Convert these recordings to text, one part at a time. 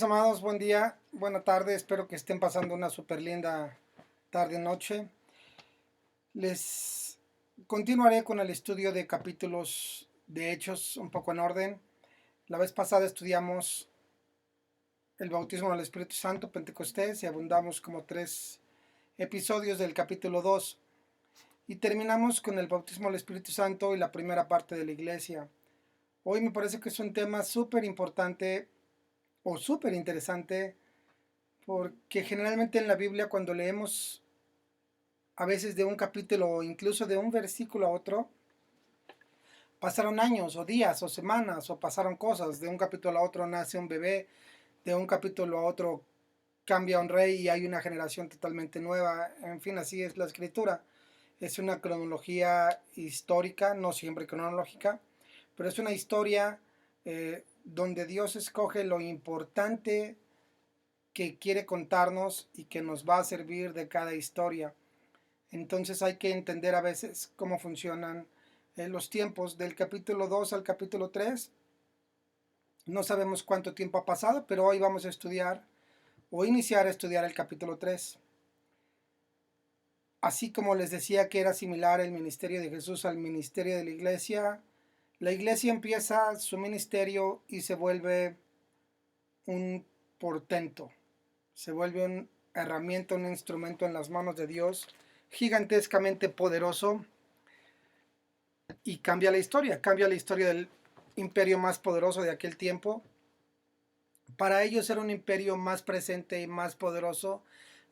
Amados, buen día, buena tarde, espero que estén pasando una súper linda tarde-noche. Les continuaré con el estudio de capítulos de Hechos un poco en orden. La vez pasada estudiamos el bautismo del Espíritu Santo, Pentecostés, y abundamos como 3 episodios del capítulo 2. Y terminamos con el bautismo del Espíritu Santo y la primera parte de la iglesia. Hoy me parece que es un tema súper importante o súper interesante porque generalmente en la Biblia cuando leemos a veces de un capítulo o incluso de un versículo a otro, pasaron años o días o semanas o pasaron cosas, de un capítulo a otro nace un bebé, de un capítulo a otro cambia un rey y hay una generación totalmente nueva, en fin, así es la escritura. Es una cronología histórica, no siempre cronológica, pero es una historia donde Dios escoge lo importante que quiere contarnos y que nos va a servir de cada historia. Entonces hay que entender a veces cómo funcionan los tiempos del capítulo 2 al capítulo 3. No sabemos cuánto tiempo ha pasado, pero hoy vamos a estudiar o iniciar a estudiar el capítulo 3. Así como les decía que era similar el ministerio de Jesús al ministerio de la iglesia empieza su ministerio y se vuelve un portento, se vuelve una herramienta, un instrumento en las manos de Dios, gigantescamente poderoso, y cambia la historia del imperio más poderoso de aquel tiempo. Para ellos era un imperio más presente y más poderoso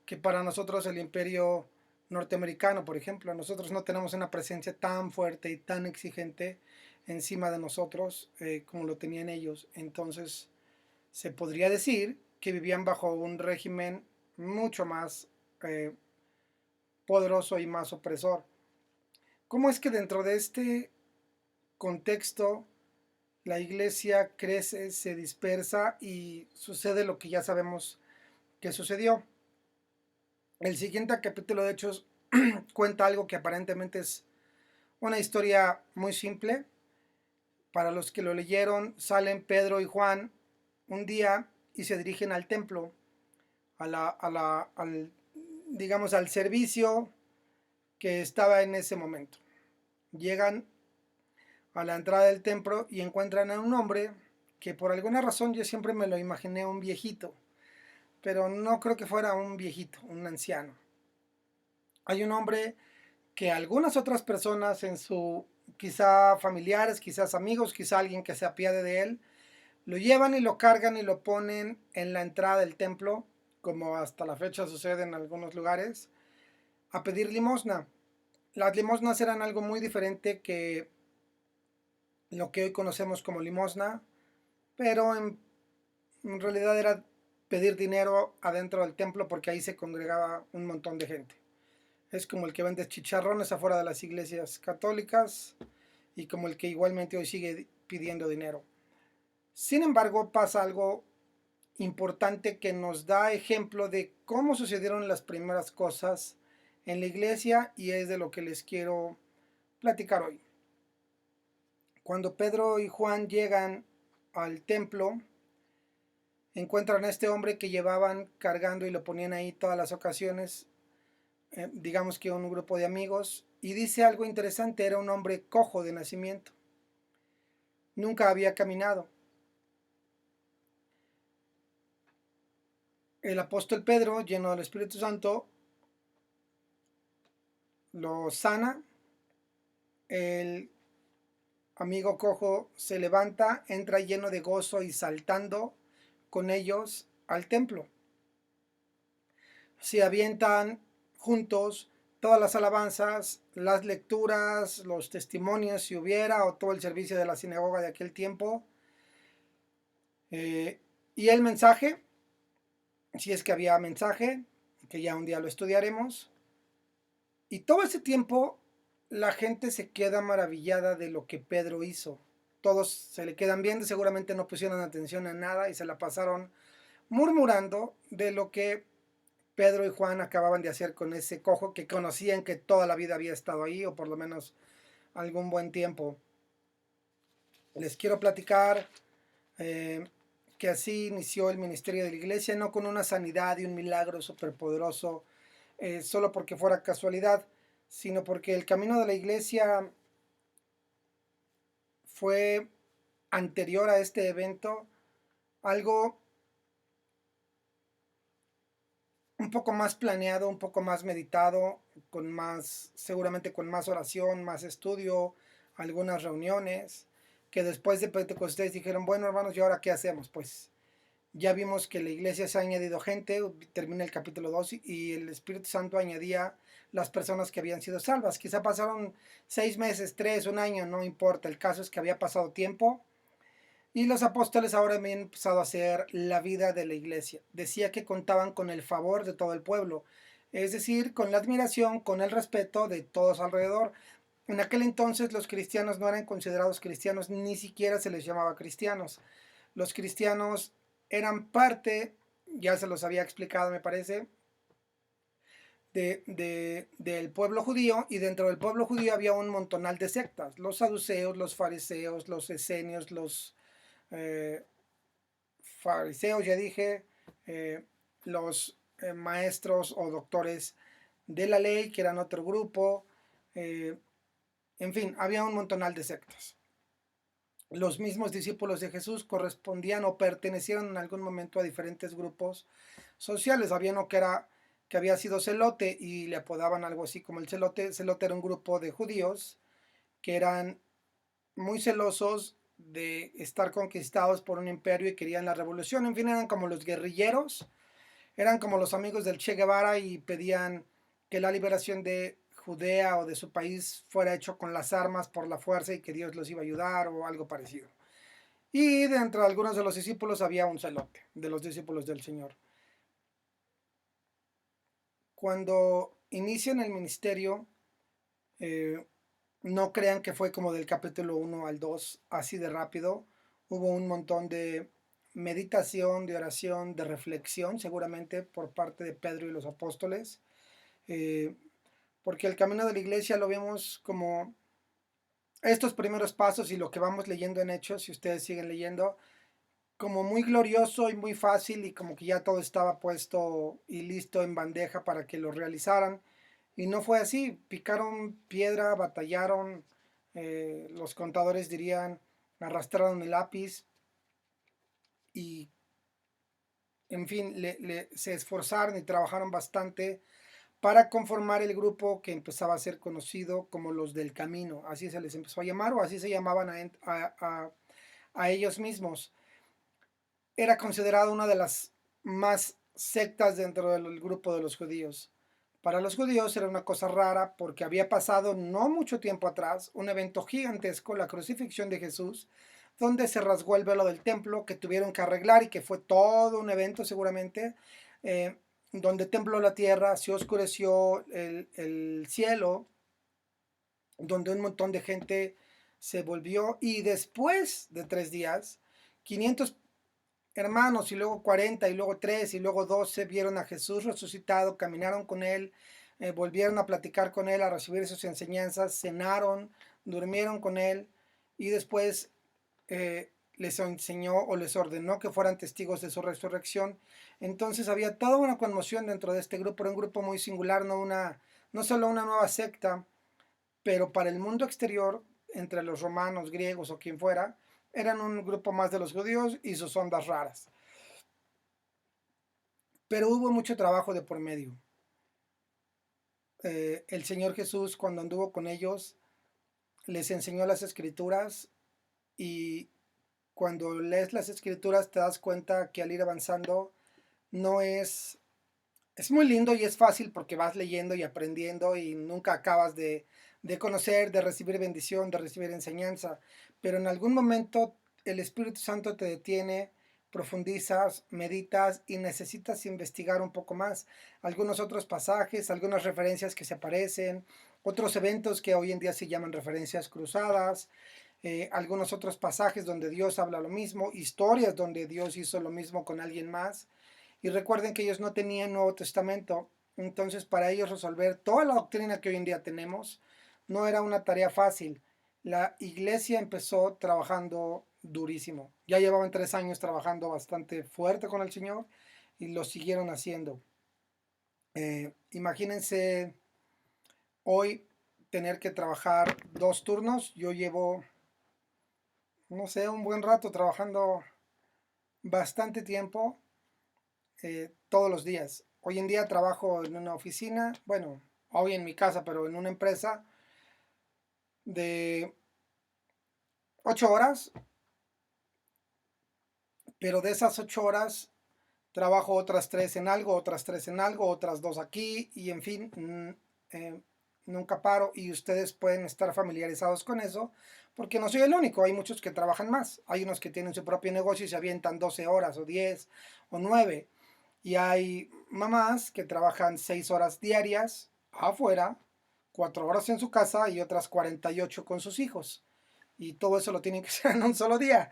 que para nosotros el imperio norteamericano, por ejemplo. Nosotros no tenemos una presencia tan fuerte y tan exigente encima de nosotros como lo tenían ellos. Entonces se podría decir que vivían bajo un régimen mucho más eh, poderoso y más opresor. ¿Cómo es que dentro de este contexto la iglesia crece, se dispersa y sucede lo que ya sabemos que sucedió? El siguiente capítulo de Hechos cuenta algo que aparentemente es una historia muy simple. Para los que lo leyeron, salen Pedro y Juan un día y se dirigen al templo, digamos, al servicio que estaba en ese momento. Llegan a la entrada del templo y encuentran a un hombre que por alguna razón yo siempre me lo imaginé un viejito, pero no creo que fuera un viejito, un anciano. Hay un hombre que algunas otras personas en su, quizá familiares, quizás amigos, quizá alguien que se apiade de él, lo llevan y lo cargan y lo ponen en la entrada del templo, como hasta la fecha sucede en algunos lugares, a pedir limosna. Las limosnas eran algo muy diferente que lo que hoy conocemos como limosna, pero en realidad era pedir dinero adentro del templo porque ahí se congregaba un montón de gente. Es como el que vende chicharrones afuera de las iglesias católicas y como el que igualmente hoy sigue pidiendo dinero. Sin embargo, pasa algo importante que nos da ejemplo de cómo sucedieron las primeras cosas en la iglesia y es de lo que les quiero platicar hoy. Cuando Pedro y Juan llegan al templo, encuentran a este hombre que llevaban cargando y lo ponían ahí todas las ocasiones, digamos que un grupo de amigos, y dice algo interesante, era un hombre cojo de nacimiento, nunca había caminado. El apóstol Pedro, lleno del Espíritu Santo, lo sana, el amigo cojo se levanta, entra lleno de gozo y saltando con ellos al templo. Se avientan juntos todas las alabanzas, las lecturas, los testimonios si hubiera, o todo el servicio de la sinagoga de aquel tiempo. Y el mensaje, si es que había mensaje, que ya un día lo estudiaremos. Y todo ese tiempo la gente se queda maravillada de lo que Pedro hizo. Todos se le quedan viendo, seguramente no pusieron atención a nada y se la pasaron murmurando de lo que Pedro y Juan acababan de hacer con ese cojo que conocían que toda la vida había estado ahí, o por lo menos algún buen tiempo. Les quiero platicar que así inició el ministerio de la iglesia, no con una sanidad y un milagro superpoderoso, solo porque fuera casualidad, sino porque el camino de la iglesia fue anterior a este evento, algo un poco más planeado, un poco más meditado, con más, seguramente con más oración, más estudio, algunas reuniones, que después de Pentecostés dijeron, bueno hermanos, ¿y ahora qué hacemos? Pues ya vimos que la iglesia se ha añadido gente, termina el capítulo 2 y el Espíritu Santo añadía las personas que habían sido salvas. Quizá pasaron 6 meses, 3, un año, no importa, el caso es que había pasado tiempo. Y los apóstoles ahora habían empezado a hacer la vida de la iglesia. Decía que contaban con el favor de todo el pueblo, es decir, con la admiración, con el respeto de todos alrededor. En aquel entonces los cristianos no eran considerados cristianos, ni siquiera se les llamaba cristianos. Los cristianos eran parte, ya se los había explicado me parece, del pueblo judío, y dentro del pueblo judío había un montonal de sectas, los saduceos, los fariseos, los esenios, los eh, fariseos, ya dije, los maestros o doctores de la ley, que eran otro grupo, eh, en fin, había un montonal de sectas. Los mismos discípulos de Jesús correspondían o pertenecieron en algún momento a diferentes grupos sociales. Había uno que había sido celote y le apodaban algo así como el celote. Celote era un grupo de judíos que eran muy celosos de estar conquistados por un imperio y querían la revolución. En fin, eran como los guerrilleros, eran como los amigos del Che Guevara y pedían que la liberación de Judea o de su país fuera hecho con las armas por la fuerza y que Dios los iba a ayudar o algo parecido. Y dentro de algunos de los discípulos había un celote de los discípulos del Señor. Cuando inician el ministerio, eh, no crean que fue como del capítulo 1 al 2 así de rápido. Hubo un montón de meditación, de oración, de reflexión, seguramente por parte de Pedro y los apóstoles, eh, porque el camino de la iglesia lo vemos como estos primeros pasos y lo que vamos leyendo en Hechos, si ustedes siguen leyendo, como muy glorioso y muy fácil y como que ya todo estaba puesto y listo en bandeja para que lo realizaran. Y no fue así, picaron piedra, batallaron, los contadores dirían, arrastraron el lápiz y, en fin, se esforzaron y trabajaron bastante para conformar el grupo que empezaba a ser conocido como los del camino, así se les empezó a llamar o así se llamaban a ellos mismos. Era considerado una de las más sectas dentro del grupo de los judíos. Para los judíos era una cosa rara porque había pasado no mucho tiempo atrás un evento gigantesco, la crucifixión de Jesús, donde se rasgó el velo del templo que tuvieron que arreglar y que fue todo un evento seguramente, donde tembló la tierra, se oscureció el cielo, donde un montón de gente se volvió y después de 3 días, 500 hermanos y luego 40 y luego 3 y luego 12 vieron a Jesús resucitado, caminaron con él, volvieron a platicar con él, a recibir sus enseñanzas, cenaron, durmieron con él y después les enseñó o les ordenó que fueran testigos de su resurrección. Entonces había toda una conmoción dentro de este grupo, era un grupo muy singular, no solo una nueva secta, pero para el mundo exterior, entre los romanos, griegos o quien fuera, eran un grupo más de los judíos y sus ondas raras. Pero hubo mucho trabajo de por medio. El Señor Jesús, cuando anduvo con ellos, les enseñó las escrituras y cuando lees las escrituras te das cuenta que al ir avanzando no es muy lindo y es fácil porque vas leyendo y aprendiendo y nunca acabas de conocer, de recibir bendición, de recibir enseñanza, pero en algún momento el Espíritu Santo te detiene, profundizas, meditas y necesitas investigar un poco más. Algunos otros pasajes, algunas referencias que se aparecen, otros eventos que hoy en día se llaman referencias cruzadas, algunos otros pasajes donde Dios habla lo mismo, historias donde Dios hizo lo mismo con alguien más. Y recuerden que ellos no tenían Nuevo Testamento, entonces para ellos resolver toda la doctrina que hoy en día tenemos no era una tarea fácil. La iglesia empezó trabajando durísimo. Ya llevaban 3 años trabajando bastante fuerte con el Señor y lo siguieron haciendo. Imagínense hoy tener que trabajar 2 turnos. Yo llevo, no sé, un buen rato trabajando bastante tiempo, todos los días. Hoy en día trabajo en una oficina, bueno, hoy en mi casa, pero en una empresa de 8 horas, pero de esas 8 horas trabajo otras 3 en algo, otras 3 en algo, otras 2 aquí y en fin, nunca paro y ustedes pueden estar familiarizados con eso porque no soy el único, hay muchos que trabajan más, hay unos que tienen su propio negocio y se avientan 12 horas o 10 o 9 y hay mamás que trabajan 6 horas diarias afuera, 4 horas en su casa y otras 48 con sus hijos y todo eso lo tienen que hacer en un solo día.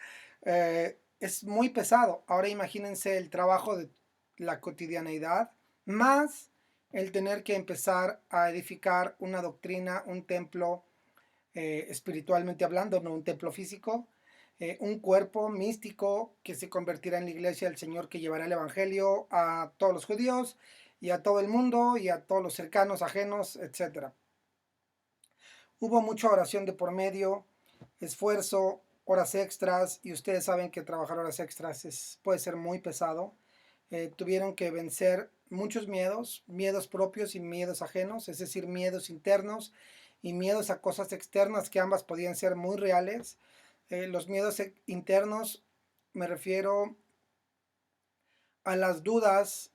Es muy pesado. Ahora imagínense el trabajo de la cotidianeidad, más el tener que empezar a edificar una doctrina, un templo, espiritualmente hablando, no un templo físico, un cuerpo místico que se convertirá en la iglesia del Señor que llevará el Evangelio a todos los judíos y a todo el mundo y a todos los cercanos, ajenos, etcétera. Hubo mucha oración de por medio, esfuerzo, horas extras, y ustedes saben que trabajar horas extras puede ser muy pesado. Tuvieron que vencer muchos miedos, miedos propios y miedos ajenos, es decir, miedos internos y miedos a cosas externas que ambas podían ser muy reales. Los miedos internos me refiero a las dudas,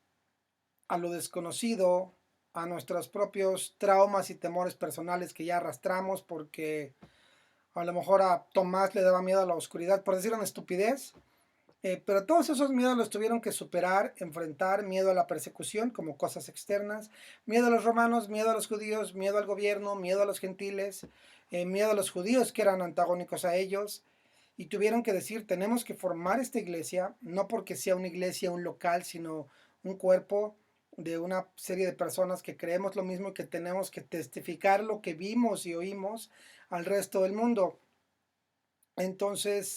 a lo desconocido, a nuestros propios traumas y temores personales que ya arrastramos porque a lo mejor a Tomás le daba miedo a la oscuridad, por decir una estupidez, pero todos esos miedos los tuvieron que superar, enfrentar, miedo a la persecución como cosas externas, miedo a los romanos, miedo a los judíos, miedo al gobierno, miedo a los gentiles, miedo a los judíos que eran antagónicos a ellos, y tuvieron que decir, tenemos que formar esta iglesia, no porque sea una iglesia, un local, sino un cuerpo de una serie de personas que creemos lo mismo y que tenemos que testificar lo que vimos y oímos al resto del mundo. Entonces,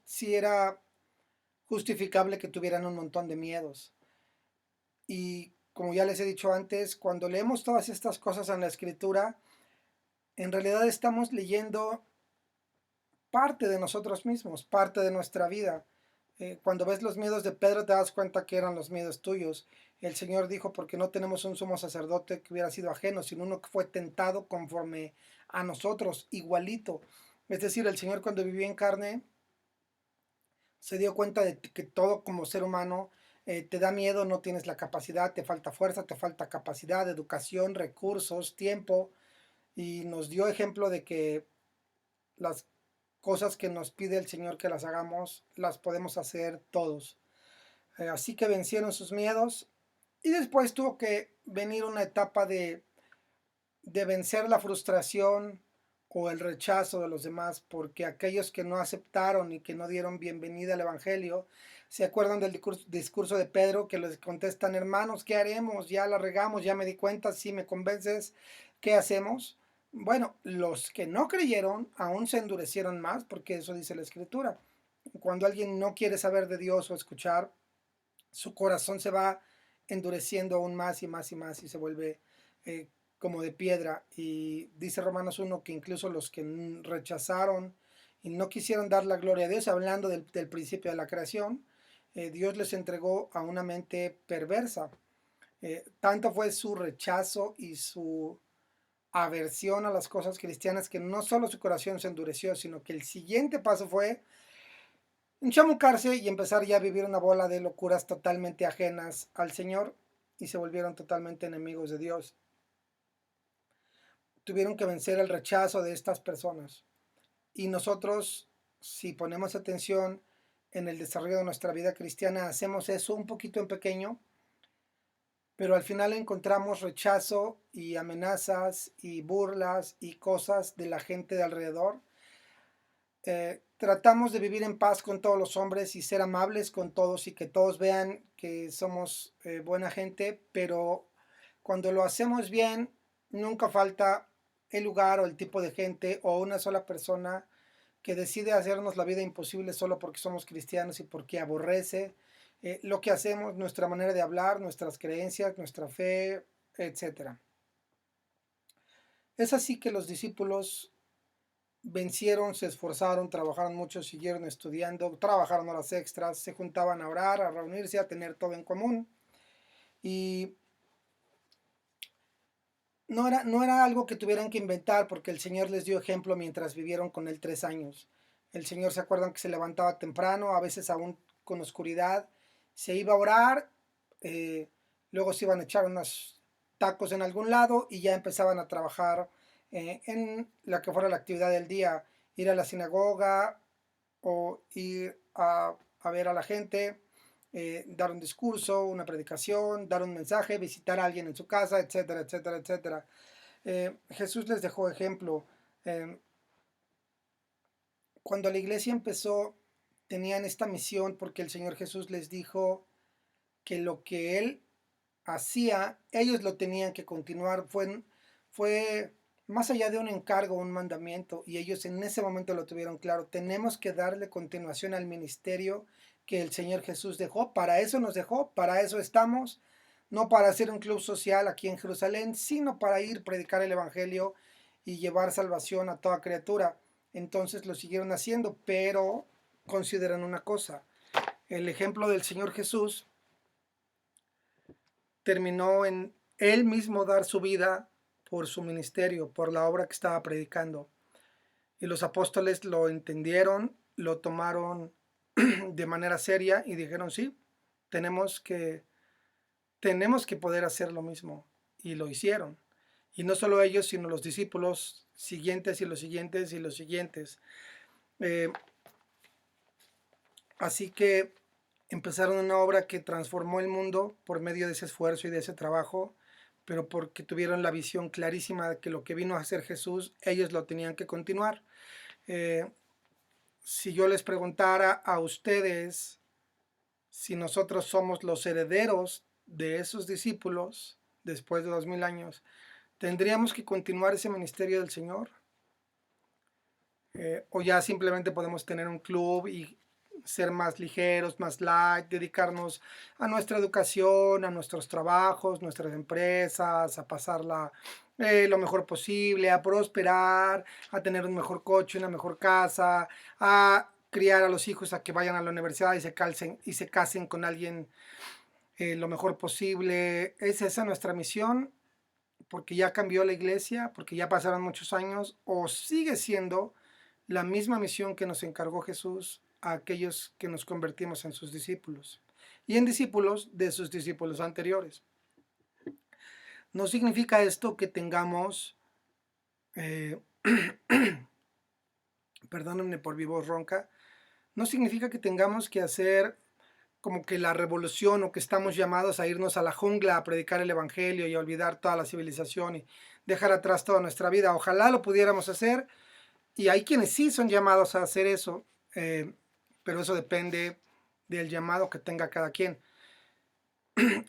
sí era justificable que tuvieran un montón de miedos. Y como ya les he dicho antes, cuando leemos todas estas cosas en la escritura, en realidad estamos leyendo parte de nosotros mismos, parte de nuestra vida. Cuando ves los miedos de Pedro te das cuenta que eran los miedos tuyos. El Señor dijo, porque no tenemos un sumo sacerdote que hubiera sido ajeno, sino uno que fue tentado conforme a nosotros, igualito. Es decir, el Señor cuando vivió en carne se dio cuenta de que todo como ser humano te da miedo, no tienes la capacidad, te falta fuerza, te falta capacidad, educación, recursos, tiempo, y nos dio ejemplo de que las cosas que nos pide el Señor que las hagamos, las podemos hacer todos. Así que vencieron sus miedos y después tuvo que venir una etapa de vencer la frustración o el rechazo de los demás, porque aquellos que no aceptaron y que no dieron bienvenida al Evangelio, se acuerdan del discurso de Pedro que les contestan, hermanos, ¿qué haremos? Ya la regamos, ya me di cuenta, si me convences, ¿qué hacemos? Bueno, los que no creyeron aún se endurecieron más, porque eso dice la Escritura. Cuando alguien no quiere saber de Dios o escuchar, su corazón se va endureciendo aún más y más y más y se vuelve como de piedra. Y dice Romanos 1 que incluso los que rechazaron y no quisieron dar la gloria a Dios, hablando del principio de la creación, Dios les entregó a una mente perversa. Tanto fue su rechazo y su aversión a las cosas cristianas que no solo su corazón se endureció, sino que el siguiente paso fue enchamucarse y empezar ya a vivir una bola de locuras totalmente ajenas al Señor y se volvieron totalmente enemigos de Dios. Tuvieron que vencer el rechazo de estas personas. Y nosotros, si ponemos atención en el desarrollo de nuestra vida cristiana, hacemos eso un poquito en pequeño, pero al final encontramos rechazo y amenazas y burlas y cosas de la gente de alrededor. Tratamos de vivir en paz con todos los hombres y ser amables con todos y que todos vean que somos buena gente, pero cuando lo hacemos bien, nunca falta el lugar o el tipo de gente o una sola persona que decide hacernos la vida imposible solo porque somos cristianos y porque aborrece lo que hacemos, nuestra manera de hablar, nuestras creencias, nuestra fe, etcétera. Es así que los discípulos vencieron, se esforzaron, trabajaron mucho, siguieron estudiando, trabajaron horas extras, se juntaban a orar, a reunirse, a tener todo en común. Y no era algo que tuvieran que inventar porque el Señor les dio ejemplo mientras vivieron con Él 3 años. El Señor, se acuerdan que se levantaba temprano, a veces aún con oscuridad, se iba a orar, eh, luego se iban a echar unos tacos en algún lado y ya empezaban a trabajar en la que fuera la actividad del día, ir a la sinagoga o ir a ver a la gente, dar un discurso, una predicación, dar un mensaje, visitar a alguien en su casa, etcétera, etcétera, etcétera. Jesús les dejó ejemplo. Eh, Cuando la iglesia empezó, tenían esta misión porque el Señor Jesús les dijo que lo que Él hacía, ellos lo tenían que continuar. Fue más allá de un encargo, un mandamiento, y ellos en ese momento lo tuvieron claro. Tenemos que darle continuación al ministerio que el Señor Jesús dejó. Para eso nos dejó, para eso estamos, no para hacer un club social aquí en Jerusalén, sino para ir, predicar el Evangelio y llevar salvación a toda criatura. Entonces lo siguieron haciendo, pero consideran una cosa. El ejemplo del Señor Jesús terminó en él mismo dar su vida por su ministerio, por la obra que estaba predicando. Y los apóstoles lo entendieron, lo tomaron de manera seria y dijeron, sí, tenemos que, tenemos que poder hacer lo mismo. Y lo hicieron. Y no solo ellos, sino los discípulos siguientes y los siguientes y los siguientes. Eh, Así que empezaron una obra que transformó el mundo por medio de ese esfuerzo y de ese trabajo, pero porque tuvieron la visión clarísima de que lo que vino a hacer Jesús, ellos lo tenían que continuar. Eh, si yo les preguntara a ustedes si nosotros somos los herederos de esos discípulos después de 2000 años, ¿tendríamos que continuar ese ministerio del Señor? O ya simplemente podemos tener un club y ser más ligeros, más light, dedicarnos a nuestra educación, a nuestros trabajos, nuestras empresas, a pasarla lo mejor posible, a prosperar, a tener un mejor coche, una mejor casa, a criar a los hijos a que vayan a la universidad y se casen con alguien lo mejor posible. ¿Es esa nuestra misión? Porque ya cambió la iglesia, porque ya pasaron muchos años, o sigue siendo la misma misión que nos encargó Jesús a aquellos que nos convertimos en sus discípulos y en discípulos de sus discípulos anteriores. No significa esto que tengamos, eh, perdónenme por mi voz ronca, no significa que tengamos que hacer como que la revolución o que estamos llamados a irnos a la jungla a predicar el evangelio y a olvidar toda la civilización y dejar atrás toda nuestra vida. Ojalá lo pudiéramos hacer y hay quienes sí son llamados a hacer eso, pero eso depende del llamado que tenga cada quien.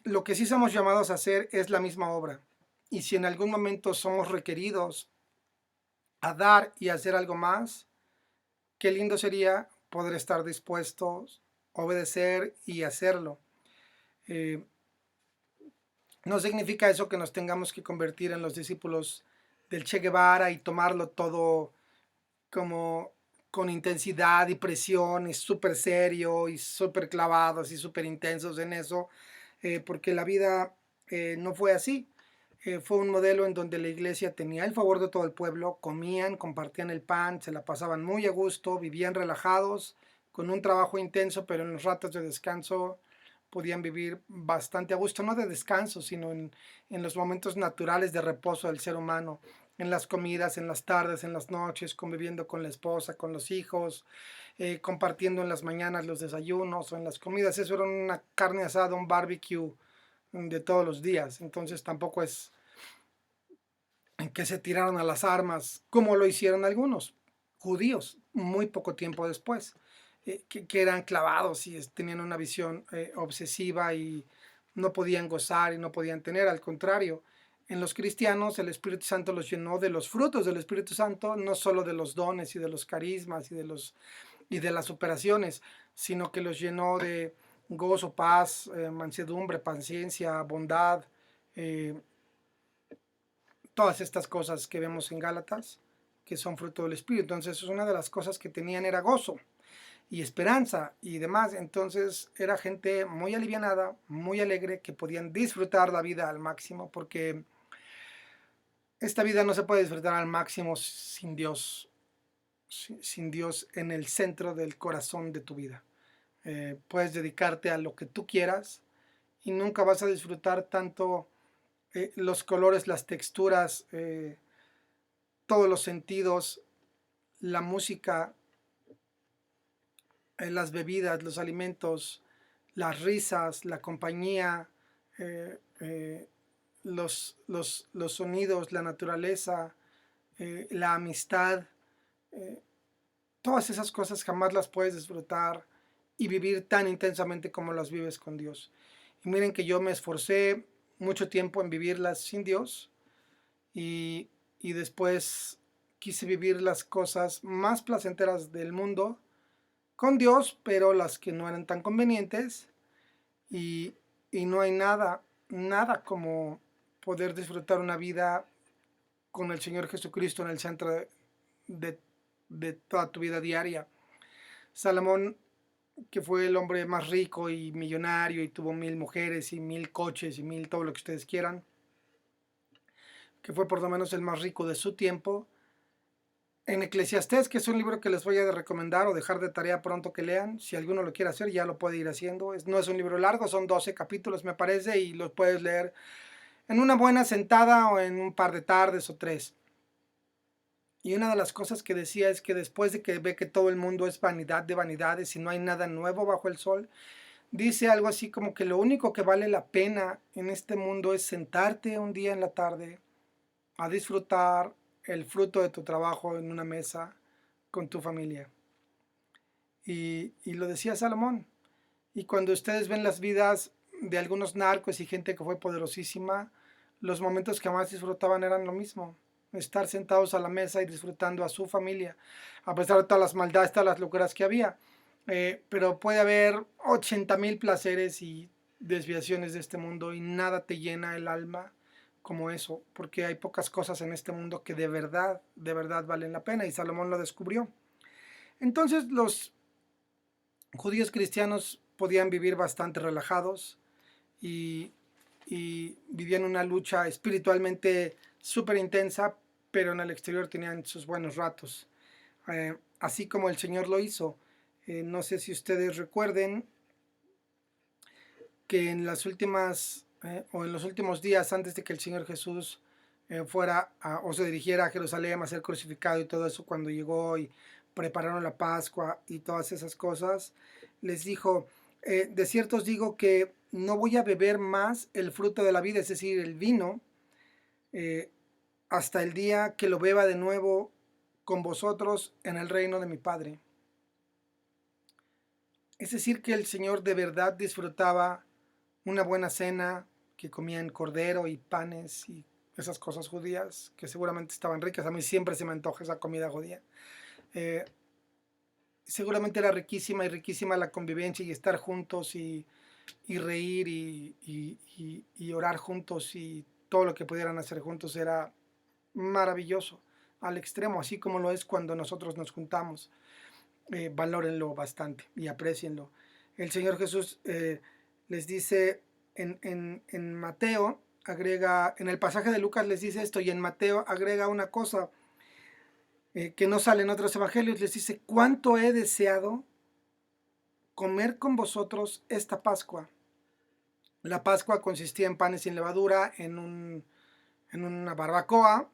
Lo que sí somos llamados a hacer es la misma obra. Y si en algún momento somos requeridos a dar y hacer algo más, qué lindo sería poder estar dispuestos, obedecer y hacerlo. Eh, no significa eso que nos tengamos que convertir en los discípulos del Che Guevara y tomarlo todo como con intensidad y presión y súper serio y súper clavados y súper intensos en eso, porque la vida no fue así. Fue un modelo en donde la iglesia tenía el favor de todo el pueblo, comían, compartían el pan, se la pasaban muy a gusto, vivían relajados, con un trabajo intenso, pero en los ratos de descanso podían vivir bastante a gusto, no de descanso, sino en los momentos naturales de reposo del ser humano, en las comidas, en las tardes, en las noches, conviviendo con la esposa, con los hijos, compartiendo en las mañanas los desayunos o en las comidas. Eso era una carne asada, un barbecue de todos los días. Entonces tampoco es que se tiraron a las armas, como lo hicieron algunos judíos muy poco tiempo después, que eran clavados y tenían una visión obsesiva y no podían gozar y no podían tener, al contrario, En los cristianos el Espíritu Santo los llenó de los frutos del Espíritu Santo, no solo de los dones y de los carismas y de las operaciones, sino que los llenó de gozo, paz, mansedumbre, paciencia, bondad, eh, todas estas cosas que vemos en Gálatas, que son fruto del Espíritu. Entonces, una de las cosas que tenían era gozo y esperanza y demás. Entonces, era gente muy alivianada, muy alegre, que podían disfrutar la vida al máximo, porque esta vida no se puede disfrutar al máximo sin Dios, sin Dios en el centro del corazón de tu vida. Puedes dedicarte a lo que tú quieras y nunca vas a disfrutar tanto los colores, las texturas, todos los sentidos, la música, las bebidas, los alimentos, las risas, la compañía, eh, eh, los sonidos, la naturaleza, la amistad, eh, todas esas cosas jamás las puedes disfrutar y vivir tan intensamente como las vives con Dios. Y miren que yo me esforcé mucho tiempo en vivirlas sin Dios y, y después quise vivir las cosas más placenteras del mundo con Dios, pero las que no eran tan convenientes y, y no hay nada, nada como poder disfrutar una vida con el Señor Jesucristo en el centro de, de toda tu vida diaria. Salomón, que fue el hombre más rico y millonario y tuvo 1000 mujeres y 1000 coches y 1000 todo lo que ustedes quieran, que fue por lo menos el más rico de su tiempo, en Eclesiastés, que es un libro que les voy a recomendar o dejar de tarea pronto que lean, si alguno lo quiere hacer ya lo puede ir haciendo, no es un libro largo, son 12 capítulos me parece y los puedes leer en una buena sentada o en un par de tardes o 3. Y una de las cosas que decía es que después de que ve que todo el mundo es vanidad de vanidades y no hay nada nuevo bajo el sol, dice algo así como que lo único que vale la pena en este mundo es sentarte un día en la tarde a disfrutar el fruto de tu trabajo en una mesa con tu familia. Y lo decía Salomón. Y cuando ustedes ven las vidas de algunos narcos y gente que fue poderosísima, los momentos que más disfrutaban eran lo mismo. Estar sentados a la mesa y disfrutando a su familia, a pesar de todas las maldades, todas las locuras que había. Pero puede haber 80,000 placeres y desviaciones de este mundo y nada te llena el alma como eso, porque hay pocas cosas en este mundo que de verdad valen la pena y Salomón lo descubrió. Entonces los judíos cristianos podían vivir bastante relajados y, y vivían una lucha espiritualmente súper intensa, pero en el exterior tenían sus buenos ratos, así como el Señor lo hizo. No sé si ustedes recuerden que en las últimas o en los últimos días antes de que el Señor Jesús fuera o se dirigiera a Jerusalén a ser crucificado y todo eso, cuando llegó y prepararon la Pascua y todas esas cosas, les dijo, de cierto os digo que no voy a beber más el fruto de la vida, es decir, el vino, eh, hasta el día que lo beba de nuevo con vosotros en el reino de mi Padre. Es decir, que el Señor de verdad disfrutaba una buena cena, que comían cordero y panes y esas cosas judías, que seguramente estaban ricas. A mí siempre se me antoja esa comida judía. Eh, Seguramente era riquísima la convivencia y estar juntos y reír y orar juntos y todo lo que pudieran hacer juntos era maravilloso, al extremo, así como lo es cuando nosotros nos juntamos. Valórenlo bastante y aprecienlo. El Señor Jesús les dice en Mateo, agrega, en el pasaje de Lucas les dice esto y en Mateo agrega una cosa que no sale en otros evangelios, les dice, ¿cuánto he deseado comer con vosotros esta Pascua? La Pascua consistía en panes sin levadura, en una barbacoa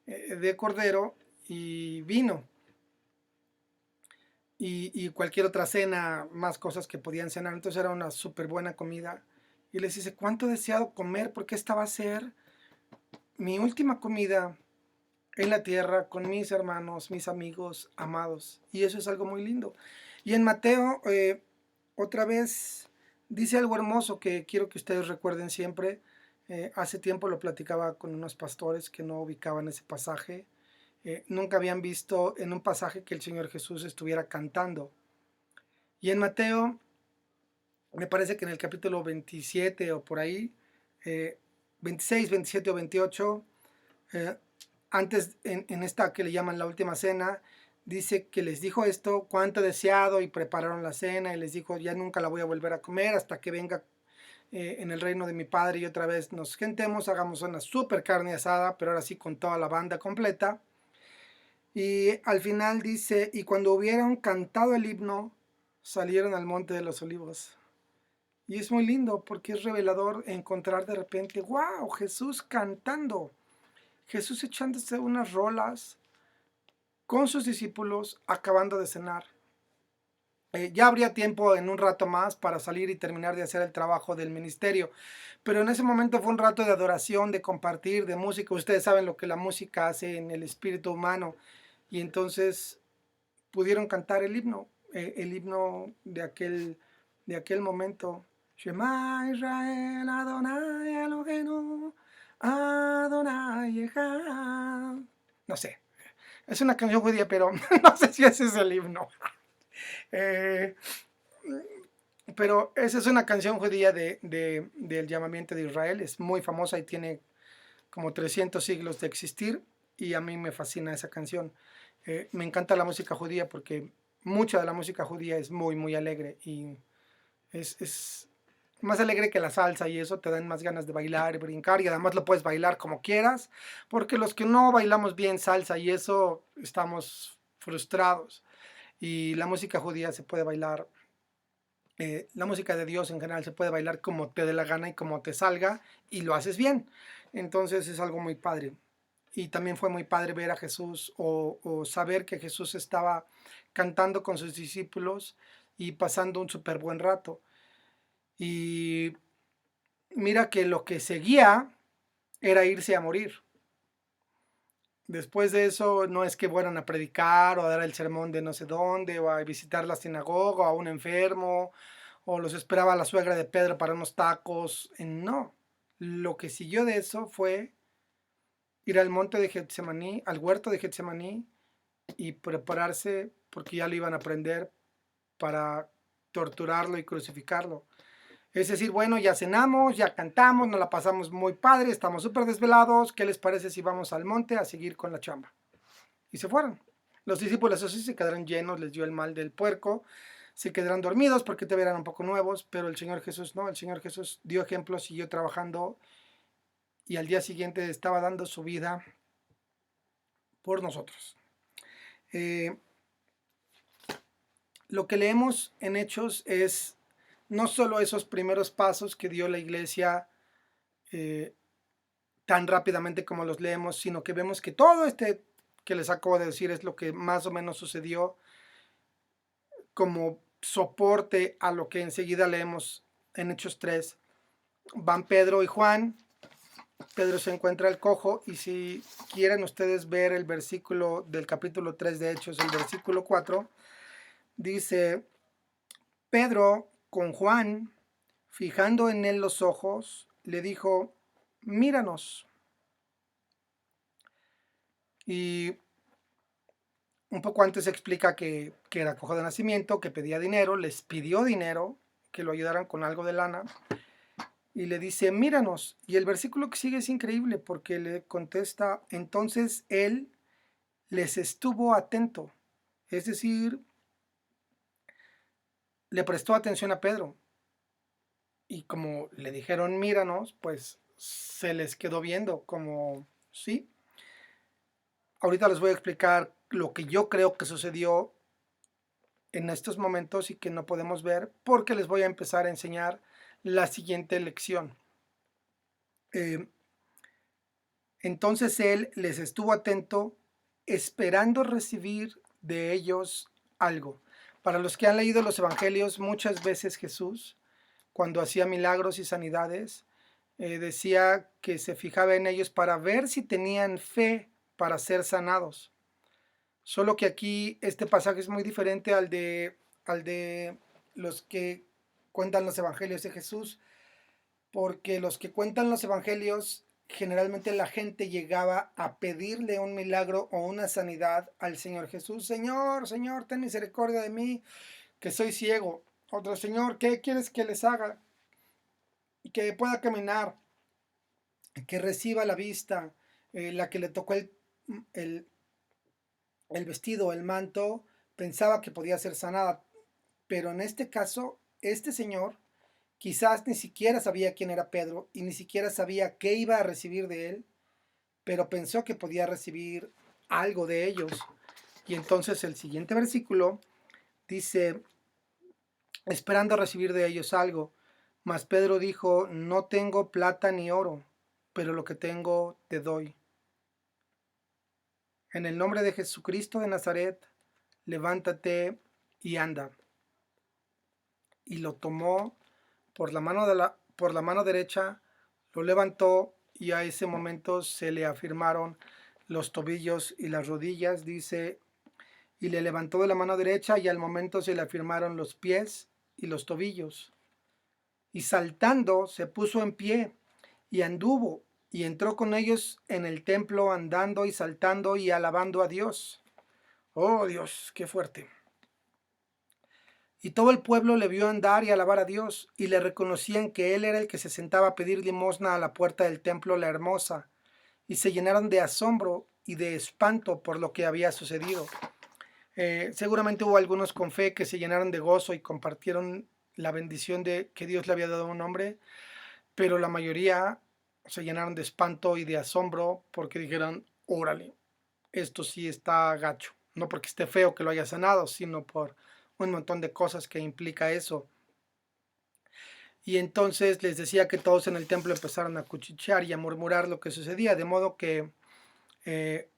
de cordero y vino. Y cualquier otra cena, más cosas que podían cenar. Entonces era una súper buena comida. Y les dice, ¿cuánto he deseado comer? Porque esta va a ser mi última comida en la tierra con mis hermanos, mis amigos amados. Y eso es algo muy lindo. Y en Mateo, otra vez, dice algo hermoso que quiero que ustedes recuerden siempre. Hace tiempo lo platicaba con unos pastores que no ubicaban ese pasaje. Nunca habían visto en un pasaje que el Señor Jesús estuviera cantando. Y en Mateo, me parece que en el capítulo 27 o por ahí, 26, 27 o 28, eh, antes en esta que le llaman la última cena, dice que les dijo esto, cuánto deseado, y prepararon la cena y les dijo, ya nunca la voy a volver a comer hasta que venga en el reino de mi padre y otra vez nos gentemos, hagamos una super carne asada, pero ahora sí con toda la banda completa. Y al final dice, y cuando hubieron cantado el himno, salieron al monte de los olivos. Y es muy lindo porque es revelador encontrar de repente, wow, Jesús cantando, Jesús echándose unas rolas con sus discípulos acabando de cenar. Ya habría tiempo en un rato más para salir y terminar de hacer el trabajo del ministerio, pero en ese momento fue un rato de adoración, de compartir, de música. Ustedes saben lo que la música hace en el espíritu humano, y entonces pudieron cantar el himno de aquel momento. Shema Israel, Adonai Eloheinu, Adonai Echad. No sé, es una canción judía, pero no sé si ese es el himno. Eh, pero esa es una canción judía del llamamiento de Israel, es muy famosa y tiene como 300 siglos de existir, y a mí me fascina esa canción. Me encanta la música judía porque mucha de la música judía es muy, muy alegre, y es más alegre que la salsa, y eso te dan más ganas de bailar y brincar, y además lo puedes bailar como quieras, porque los que no bailamos bien salsa y eso estamos frustrados, y la música judía se puede bailar, la música de Dios en general se puede bailar como te dé la gana y como te salga, y lo haces bien. Entonces es algo muy padre. Y también fue muy padre ver a Jesús, o saber que Jesús estaba cantando con sus discípulos y pasando un súper buen rato. Y mira que lo que seguía era irse a morir. Después de eso no es que fueran a predicar o a dar el sermón de no sé dónde, o a visitar la sinagoga, o a un enfermo, o los esperaba la suegra de Pedro para unos tacos. No, lo que siguió de eso fue ir al monte de Getsemaní, al huerto de Getsemaní, y prepararse porque ya lo iban a prender para torturarlo y crucificarlo. Es decir, bueno, ya cenamos, ya cantamos, nos la pasamos muy padre, estamos súper desvelados, ¿qué les parece si vamos al monte a seguir con la chamba? Y se fueron. Los discípulos así se quedaron llenos, les dio el mal del puerco, se quedaron dormidos porque te eran un poco nuevos, pero el Señor Jesús no, el Señor Jesús dio ejemplo, siguió trabajando, y al día siguiente estaba dando su vida por nosotros. Eh, lo que leemos en Hechos es no solo esos primeros pasos que dio la iglesia, eh, tan rápidamente como los leemos, sino que vemos que todo este que les acabo de decir es lo que más o menos sucedió como soporte a lo que enseguida leemos en Hechos 3. Van Pedro y Juan, Pedro se encuentra el cojo, y si quieren ustedes ver el versículo del capítulo 3 de Hechos, el versículo 4, dice, Pedro con Juan, fijando en él los ojos, le dijo, míranos. Y un poco antes explica que era cojo de nacimiento, que pedía dinero, les pidió dinero, que lo ayudaran con algo de lana, y le dice, míranos. Y el versículo que sigue es increíble porque le contesta, entonces él les estuvo atento, es decir, le prestó atención a Pedro, y como le dijeron, míranos, pues se les quedó viendo como, sí. Ahorita les voy a explicar lo que yo creo que sucedió en estos momentos y que no podemos ver, porque les voy a empezar a enseñar la siguiente lección. Eh, entonces él les estuvo atento, esperando recibir de ellos algo. Para los que han leído los evangelios, muchas veces Jesús, cuando hacía milagros y sanidades, decía que se fijaba en ellos para ver si tenían fe para ser sanados. Solo que aquí este pasaje es muy diferente al de los que cuentan los evangelios de Jesús. porque los que cuentan los evangelios, generalmente la gente llegaba a pedirle un milagro o una sanidad al Señor Jesús. Señor, Señor, ten misericordia de mí, que soy ciego. Otro, Señor, ¿qué quieres que les haga? Que pueda caminar, que reciba la vista. La que le tocó el, el vestido, el manto, pensaba que podía ser sanada. Pero en este caso, este señor quizás ni siquiera sabía quién era Pedro y ni siquiera sabía qué iba a recibir de él, pero pensó que podía recibir algo de ellos. Y entonces el siguiente versículo dice, esperando recibir de ellos algo. Mas Pedro dijo, no tengo plata ni oro, pero lo que tengo te doy. En el nombre de Jesucristo de Nazaret, levántate y anda. Y lo tomó por la mano derecha, lo levantó y a ese momento se le afirmaron los tobillos y las rodillas, dice, y le levantó de la mano derecha y al momento se le afirmaron los pies y los tobillos. Y saltando se puso en pie y anduvo y entró con ellos en el templo andando y saltando y alabando a Dios. Oh Dios, qué fuerte. Y todo el pueblo le vio andar y alabar a Dios, y le reconocían que él era el que se sentaba a pedir limosna a la puerta del templo La Hermosa, y se llenaron de asombro y de espanto por lo que había sucedido. Seguramente hubo algunos con fe que se llenaron de gozo y compartieron la bendición de que Dios le había dado a un hombre, pero la mayoría se llenaron de espanto y de asombro porque dijeron, órale, esto sí está gacho. No porque esté feo que lo haya sanado, sino por un montón de cosas que implica eso. Y entonces les decía que todos en el templo empezaron a cuchichear y a murmurar lo que sucedía, de modo que eh,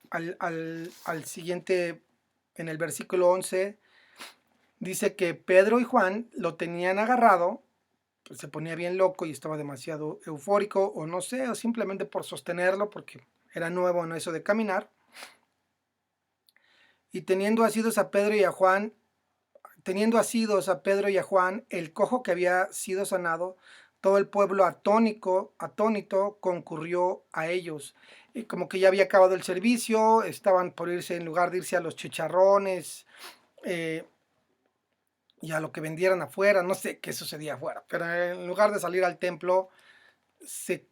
al siguiente, en el versículo 11, dice que Pedro y Juan lo tenían agarrado, pues se ponía bien loco y estaba demasiado eufórico, o no sé, o simplemente por sostenerlo, porque era nuevo en eso de caminar. Y teniendo asidos a Pedro y a Juan, el cojo que había sido sanado, todo el pueblo atónito, concurrió a ellos. Y como que ya había acabado el servicio, estaban por irse, en lugar de irse a los chicharrones eh, y a lo que vendieran afuera, no sé qué sucedía afuera, pero en lugar de salir al templo, se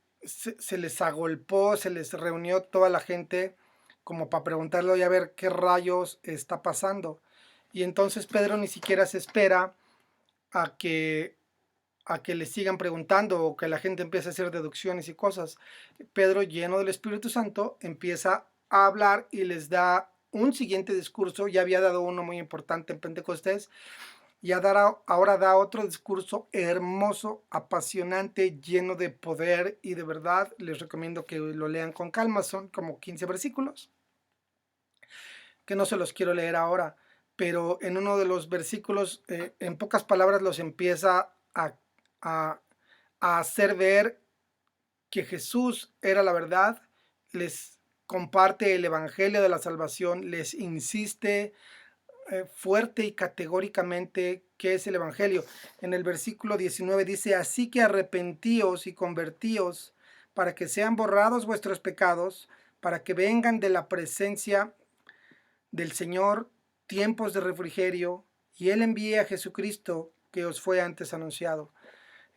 les agolpó, se les reunió toda la gente como para preguntarle, oye, a ver qué rayos está pasando. Y entonces Pedro ni siquiera se espera a que, a que le sigan preguntando o que la gente empiece a hacer deducciones y cosas. Pedro, lleno del Espíritu Santo, empieza a hablar y les da un siguiente discurso. Ya había dado uno muy importante en Pentecostés, y ahora da otro discurso hermoso, apasionante, lleno de poder y de verdad. Les recomiendo que lo lean con calma, son como 15 versículos, que no se los quiero leer ahora, pero en uno de los versículos, en pocas palabras, los empieza a, a hacer ver que Jesús era la verdad, les comparte el Evangelio de la salvación, les insiste fuerte y categóricamente qué es el Evangelio. En el versículo 19 dice, así que arrepentíos y convertíos para que sean borrados vuestros pecados, para que vengan de la presencia del Señor tiempos de refrigerio, y Él envíe a Jesucristo que os fue antes anunciado.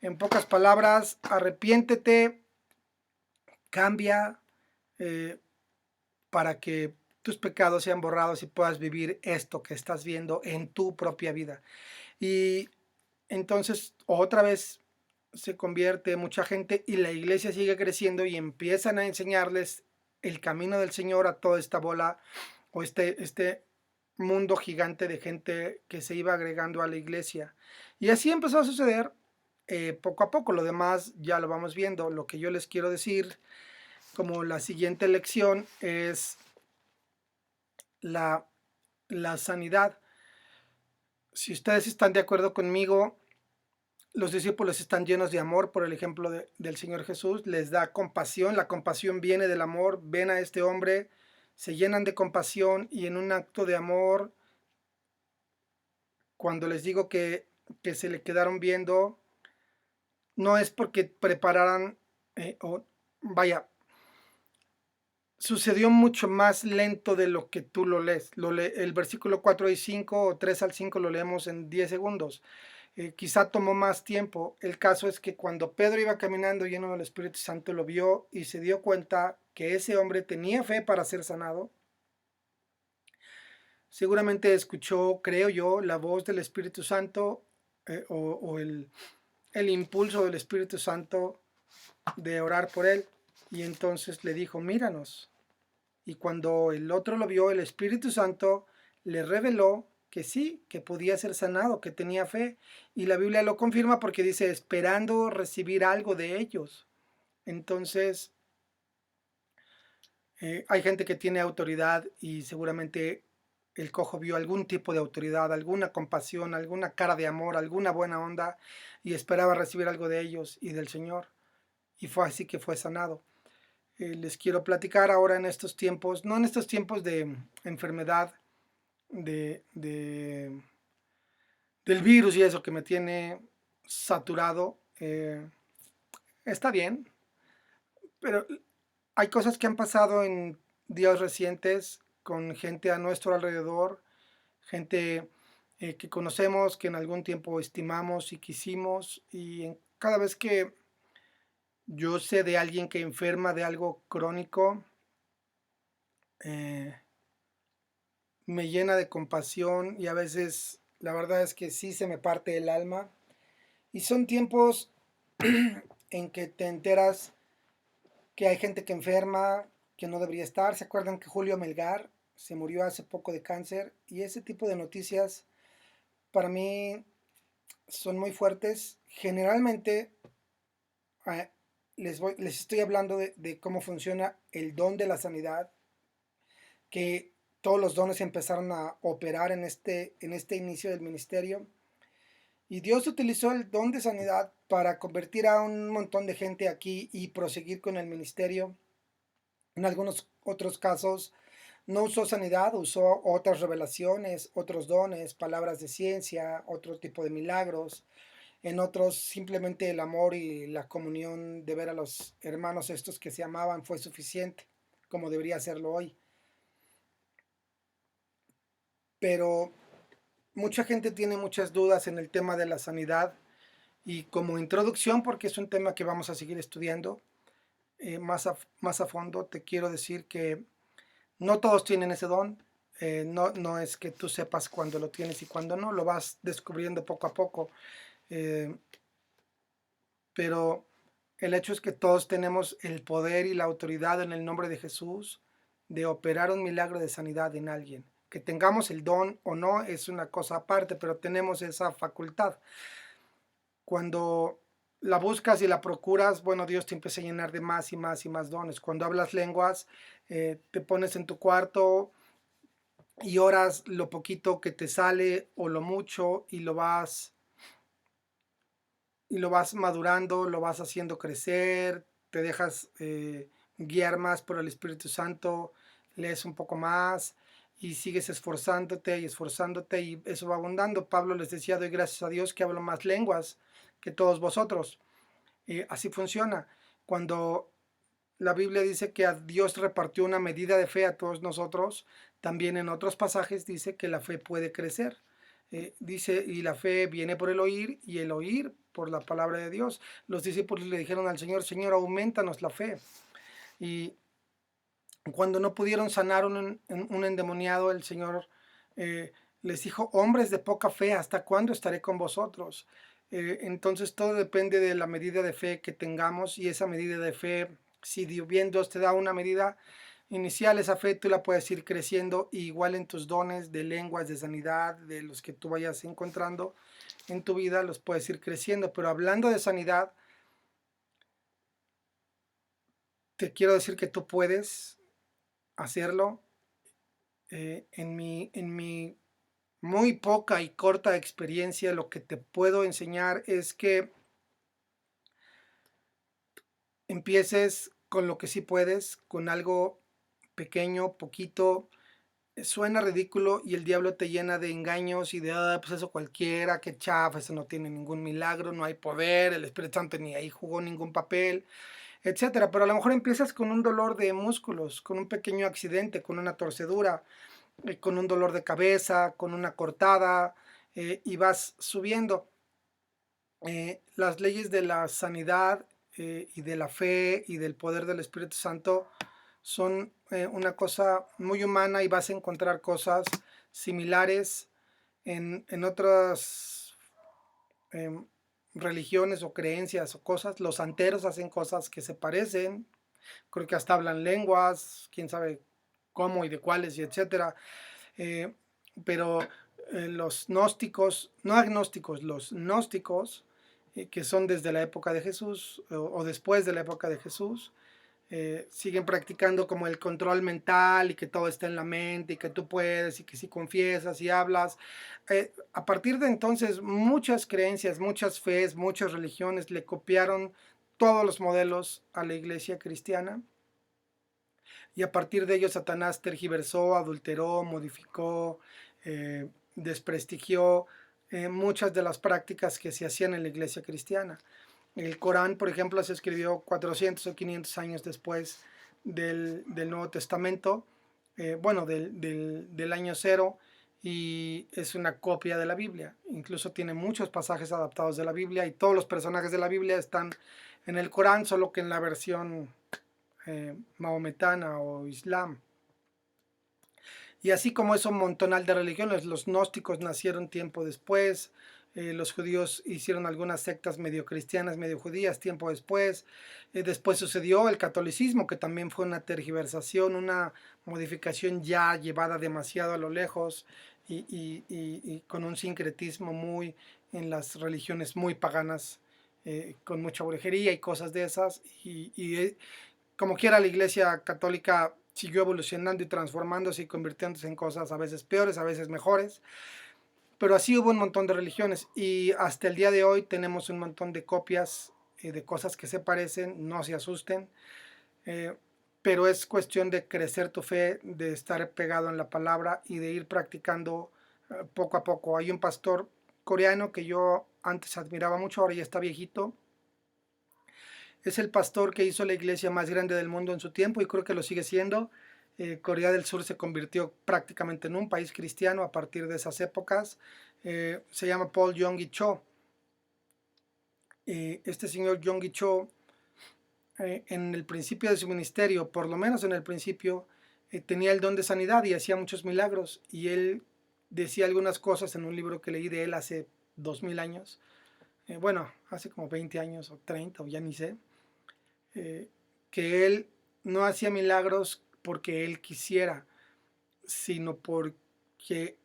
En pocas palabras, arrepiéntete, cambia eh, para que tus pecados sean borrados y puedas vivir esto que estás viendo en tu propia vida. Y entonces otra vez se convierte mucha gente y la iglesia sigue creciendo y empiezan a enseñarles el camino del Señor a toda esta bola o este mundo gigante de gente que se iba agregando a la iglesia. Y así empezó a suceder poco a poco. Lo demás ya lo vamos viendo. Lo que yo les quiero decir como la siguiente lección es la, la sanidad. Si ustedes están de acuerdo conmigo, los discípulos están llenos de amor por el ejemplo del Señor Jesús, les da compasión, la compasión viene del amor, ven a este hombre, se llenan de compasión y en un acto de amor, cuando les digo que se le quedaron viendo, no es porque prepararan, o vaya, sucedió mucho más lento de lo que tú lo lees. El versículo 4 y 5 o 3 al 5 lo leemos en 10 segundos. Quizá tomó más tiempo. El caso es que cuando Pedro iba caminando lleno del Espíritu Santo, lo vio y se dio cuenta que ese hombre tenía fe para ser sanado. Seguramente escuchó, creo yo, la voz del Espíritu Santo, o el impulso del Espíritu Santo de orar por él. Y entonces le dijo, míranos. Y cuando el otro lo vio, el Espíritu Santo le reveló que sí, que podía ser sanado, que tenía fe. Y la Biblia lo confirma porque dice, esperando recibir algo de ellos. Entonces, hay gente que tiene autoridad y seguramente el cojo vio algún tipo de autoridad, alguna compasión, alguna cara de amor, alguna buena onda y esperaba recibir algo de ellos y del Señor. Y fue así que fue sanado. Les quiero platicar ahora en estos tiempos, no en estos tiempos de enfermedad, de del virus y eso que me tiene saturado. Está bien, pero hay cosas que han pasado en días recientes con gente a nuestro alrededor, gente que conocemos, que en algún tiempo estimamos y quisimos, y cada vez que yo sé de alguien que enferma de algo crónico, eh, me llena de compasión y a veces la verdad es que sí se me parte el alma. Y son tiempos en que te enteras que hay gente que enferma, que no debería estar. ¿Se acuerdan que Julio Melgar se murió hace poco de cáncer? Y ese tipo de noticias para mí son muy fuertes. Generalmente eh, les estoy hablando de cómo funciona el don de la sanidad, que todos los dones empezaron a operar en este inicio del ministerio. Y Dios utilizó el don de sanidad para convertir a un montón de gente aquí y proseguir con el ministerio. En algunos otros casos no usó sanidad, usó otras revelaciones, otros dones, palabras de ciencia, otro tipo de milagros. En otros simplemente el amor y la comunión de ver a los hermanos estos que se amaban fue suficiente, como debería serlo hoy. Pero mucha gente tiene muchas dudas en el tema de la sanidad y como introducción, porque es un tema que vamos a seguir estudiando más a fondo, te quiero decir que no todos tienen ese don. No es que tú sepas cuándo lo tienes y cuándo no, lo vas descubriendo poco a poco. Eh, pero el hecho es que todos tenemos el poder y la autoridad en el nombre de Jesús de operar un milagro de sanidad en alguien. Que tengamos el don o no es una cosa aparte, pero tenemos esa facultad. Cuando la buscas y la procuras, bueno, Dios te empieza a llenar de más y más y más dones. Cuando hablas lenguas, te pones en tu cuarto y oras lo poquito que te sale o lo mucho y lo vas madurando, lo vas haciendo crecer, te dejas guiar más por el Espíritu Santo, lees un poco más y sigues esforzándote y eso va abundando. Pablo les decía, doy gracias a Dios que hablo más lenguas que todos vosotros. Así funciona. Cuando la Biblia dice que a Dios repartió una medida de fe a todos nosotros, también en otros pasajes dice que la fe puede crecer. Dice, y la fe viene por el oír y el oír por la palabra de Dios. Los discípulos le dijeron al Señor, Señor, aumentanos la fe. Y cuando no pudieron sanar un endemoniado, el Señor les dijo, hombres de poca fe, ¿hasta cuándo estaré con vosotros? Entonces todo depende de la medida de fe que tengamos y esa medida de fe, si bien Dios te da una medida inicial, esa fe tú la puedes ir creciendo igual en tus dones de lenguas, de sanidad, de los que tú vayas encontrando en tu vida, los puedes ir creciendo. Pero hablando de sanidad, te quiero decir que tú puedes hacerlo. En mi muy poca y corta experiencia, lo que te puedo enseñar es que empieces con lo que sí puedes, con algo pequeño, poquito, suena ridículo y el diablo te llena de engaños y de, "Ah, pues eso cualquiera, qué chafa, eso no tiene ningún milagro, no hay poder, el Espíritu Santo ni ahí jugó ningún papel, etcétera". Pero a lo mejor empiezas con un dolor de músculos, con un pequeño accidente, con una torcedura, con un dolor de cabeza, con una cortada, y vas subiendo. Las leyes de la sanidad y de la fe y del poder del Espíritu Santo son una cosa muy humana y vas a encontrar cosas similares en otras em, religiones o creencias o cosas. Los santeros hacen cosas que se parecen, creo que hasta hablan lenguas, quién sabe cómo y de cuáles y etcétera. Eh, pero los gnósticos, no agnósticos, los gnósticos, que son desde la época de Jesús o después de la época de Jesús, siguen practicando como el control mental y que todo está en la mente y que tú puedes y que si confiesas y hablas. A partir de entonces muchas creencias, muchas fees, muchas religiones le copiaron todos los modelos a la iglesia cristiana y a partir de ello Satanás tergiversó, adulteró, modificó, desprestigió muchas de las prácticas que se hacían en la iglesia cristiana. El Corán, por ejemplo, se escribió 400 o 500 años después del Nuevo Testamento, bueno, del año cero, y es una copia de la Biblia. Incluso tiene muchos pasajes adaptados de la Biblia y todos los personajes de la Biblia están en el Corán, solo que en la versión maometana o islam. Y así como es un montonal de religiones, los gnósticos nacieron tiempo después, los judíos hicieron algunas sectas medio cristianas, medio judías tiempo después. Después sucedió el catolicismo, que también fue una tergiversación, una modificación ya llevada demasiado a lo lejos y con un sincretismo muy en las religiones muy paganas, con mucha brujería y cosas de esas. Como quiera, la iglesia católica siguió evolucionando y transformándose y convirtiéndose en cosas a veces peores, a veces mejores. Pero así hubo un montón de religiones y hasta el día de hoy tenemos un montón de copias de cosas que se parecen, no se asusten, eh, pero es cuestión de crecer tu fe, de estar pegado en la palabra y de ir practicando poco a poco. Hay un pastor coreano que yo antes admiraba mucho, ahora ya está viejito. Es el pastor que hizo la iglesia más grande del mundo en su tiempo y creo que lo sigue siendo. Corea del Sur se convirtió prácticamente en un país cristiano a partir de esas épocas. Se llama Paul Yonggi Cho. Este señor Yonggi Cho, en el principio de su ministerio, por lo menos en el principio, tenía el don de sanidad y hacía muchos milagros. Y él decía algunas cosas en un libro que leí de él hace 2000 años. Bueno, hace como 20 años o 30 o ya ni sé. Que él no hacía milagros porque él quisiera, sino porque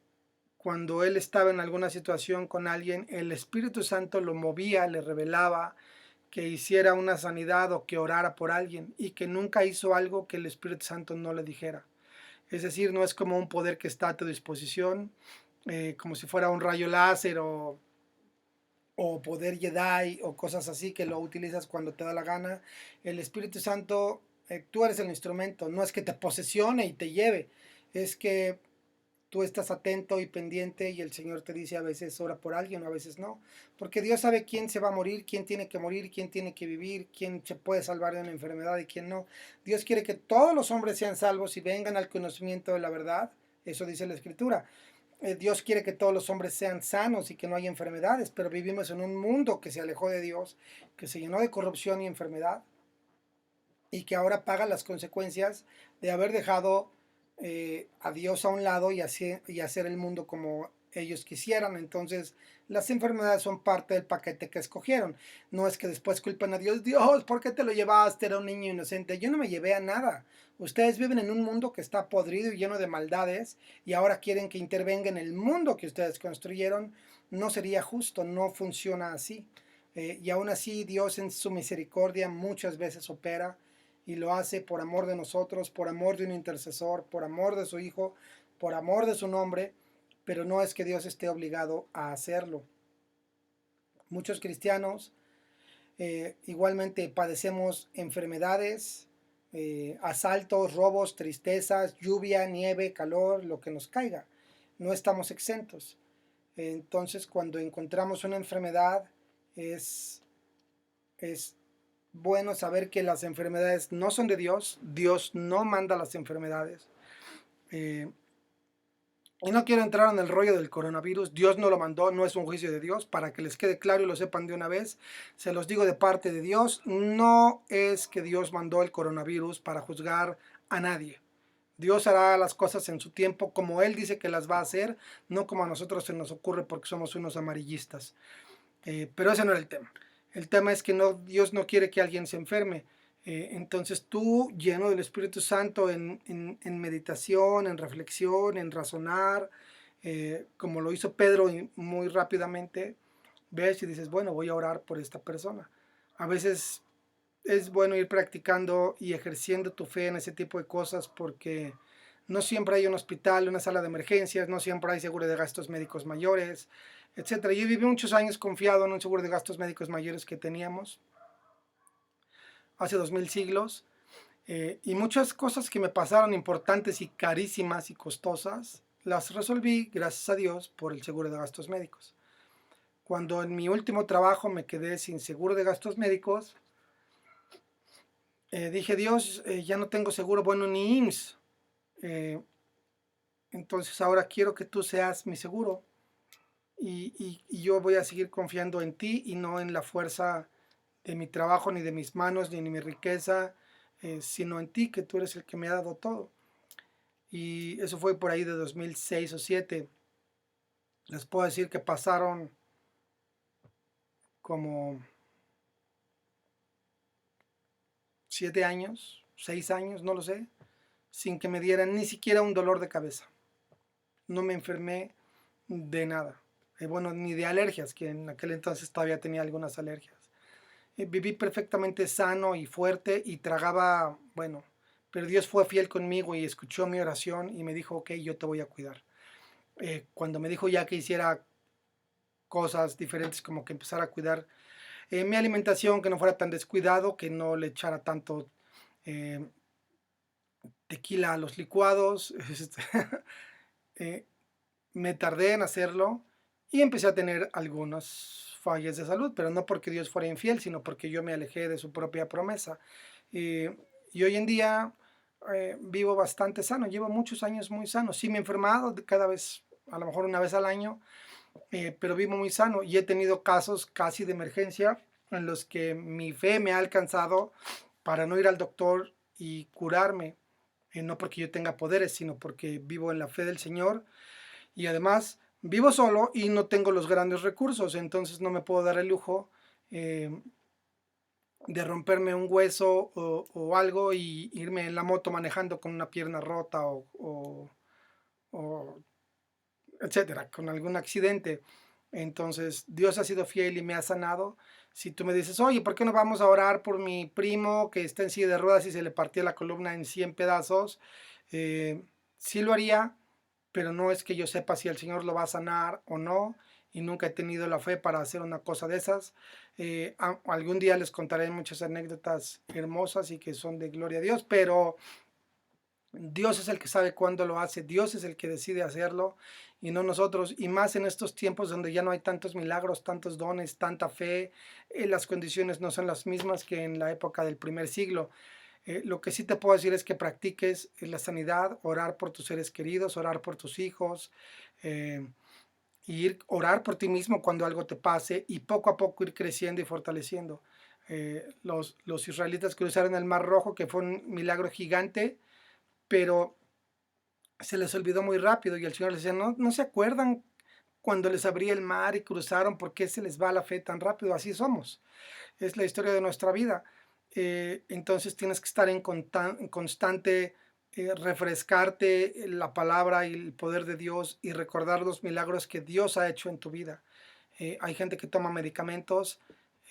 cuando él estaba en alguna situación con alguien, el Espíritu Santo lo movía, le revelaba que hiciera una sanidad o que orara por alguien y que nunca hizo algo que el Espíritu Santo no le dijera. Es decir, no es como un poder que está a tu disposición, como si fuera un rayo láser o poder Jedi o cosas así que lo utilizas cuando te da la gana. El Espíritu Santo, tú eres el instrumento, no es que te posesione y te lleve, es que tú estás atento y pendiente y el Señor te dice a veces ora por alguien, a veces no, porque Dios sabe quién se va a morir, quién tiene que morir, quién tiene que vivir, quién se puede salvar de una enfermedad y quién no. Dios quiere que todos los hombres sean salvos y vengan al conocimiento de la verdad, eso dice la Escritura. Dios quiere que todos los hombres sean sanos y que no haya enfermedades, pero vivimos en un mundo que se alejó de Dios, que se llenó de corrupción y enfermedad y que ahora paga las consecuencias de haber dejado a Dios a un lado y hacer el mundo como ellos quisieran. Entonces, las enfermedades son parte del paquete que escogieron. No es que después culpen a Dios, Dios, ¿por qué te lo llevaste? Era un niño inocente. Yo no me llevé a nada. Ustedes viven en un mundo que está podrido y lleno de maldades y ahora quieren que intervenga en el mundo que ustedes construyeron. No sería justo, no funciona así. Y aún así Dios en su misericordia muchas veces opera y lo hace por amor de nosotros, por amor de un intercesor, por amor de su Hijo, por amor de su nombre, pero no es que Dios esté obligado a hacerlo. Muchos cristianos igualmente padecemos enfermedades, asaltos, robos, tristezas, lluvia, nieve, calor, lo que nos caiga. No estamos exentos. Entonces, cuando encontramos una enfermedad, es, es bueno saber que las enfermedades no son de Dios. Dios no manda las enfermedades. Eh, y no quiero entrar en el rollo del coronavirus. Dios no lo mandó, no es un juicio de Dios. Para que les quede claro y lo sepan de una vez, se los digo de parte de Dios. No es que Dios mandó el coronavirus para juzgar a nadie. Dios hará las cosas en su tiempo como Él dice que las va a hacer, no como a nosotros se nos ocurre porque somos unos amarillistas. Pero ese no era el tema. El tema es que no, Dios no quiere que alguien se enferme. Entonces tú, lleno del Espíritu Santo, en meditación, en reflexión, en razonar, como lo hizo Pedro muy rápidamente, ves y dices, bueno, voy a orar por esta persona. A veces es bueno ir practicando y ejerciendo tu fe en ese tipo de cosas porque no siempre hay un hospital, una sala de emergencias, no siempre hay seguro de gastos médicos mayores, etcétera. Yo viví muchos años confiado en un seguro de gastos médicos mayores que teníamos hace 2000 siglos, y muchas cosas que me pasaron importantes y carísimas y costosas las resolví, gracias a Dios, por el seguro de gastos médicos. Cuando en mi último trabajo me quedé sin seguro de gastos médicos, dije, Dios, ya no tengo seguro, bueno, ni IMSS. Eh, entonces ahora quiero que tú seas mi seguro y yo voy a seguir confiando en ti y no en la fuerza de mi trabajo, ni de mis manos, ni en mi riqueza, sino en ti, que tú eres el que me ha dado todo. Y eso fue por ahí de 2006 o 2007. Les puedo decir que pasaron como 7 años, 6 años, no lo sé, sin que me dieran ni siquiera un dolor de cabeza. No me enfermé de nada. Bueno, ni de alergias, que en aquel entonces todavía tenía algunas alergias. Viví perfectamente sano y fuerte y tragaba, bueno, pero Dios fue fiel conmigo y escuchó mi oración y me dijo, ok, yo te voy a cuidar. Cuando me dijo ya que hiciera cosas diferentes, como que empezara a cuidar mi alimentación, que no fuera tan descuidado, que no le echara tanto eh, tequila a los licuados, eh, me tardé en hacerlo y empecé a tener algunas fallas de salud, pero no porque Dios fuera infiel, sino porque yo me alejé de su propia promesa. Eh, y hoy en día vivo bastante sano, llevo muchos años muy sano. Sí me he enfermado cada vez, a lo mejor una vez al año, pero vivo muy sano y he tenido casos casi de emergencia en los que mi fe me ha alcanzado para no ir al doctor y curarme, no porque yo tenga poderes, sino porque vivo en la fe del Señor y además vivo solo y no tengo los grandes recursos, entonces no me puedo dar el lujo eh, de romperme un hueso o algo y irme en la moto manejando con una pierna rota o etcétera, con algún accidente. Entonces, Dios ha sido fiel y me ha sanado. Si tú me dices, oye, ¿por qué no vamos a orar por mi primo que está en silla de ruedas y se le partió la columna en 100 pedazos? Eh, sí lo haría, pero no es que yo sepa si el Señor lo va a sanar o no, y nunca he tenido la fe para hacer una cosa de esas. Algún día les contaré muchas anécdotas hermosas y que son de gloria a Dios, pero Dios es el que sabe cuándo lo hace, Dios es el que decide hacerlo y no nosotros, y más en estos tiempos donde ya no hay tantos milagros, tantos dones, tanta fe, las condiciones no son las mismas que en la época del primer siglo. Lo que sí te puedo decir es que practiques la sanidad, orar por tus seres queridos, orar por tus hijos, y orar por ti mismo cuando algo te pase y poco a poco ir creciendo y fortaleciendo. Los israelitas cruzaron el Mar Rojo, que fue un milagro gigante, pero se les olvidó muy rápido y el Señor les decía, no, no se acuerdan cuando les abría el mar y cruzaron, ¿por qué se les va la fe tan rápido? Así somos, es la historia de nuestra vida. Entonces tienes que estar en constante refrescarte la palabra y el poder de Dios y recordar los milagros que Dios ha hecho en tu vida. Hay gente que toma medicamentos.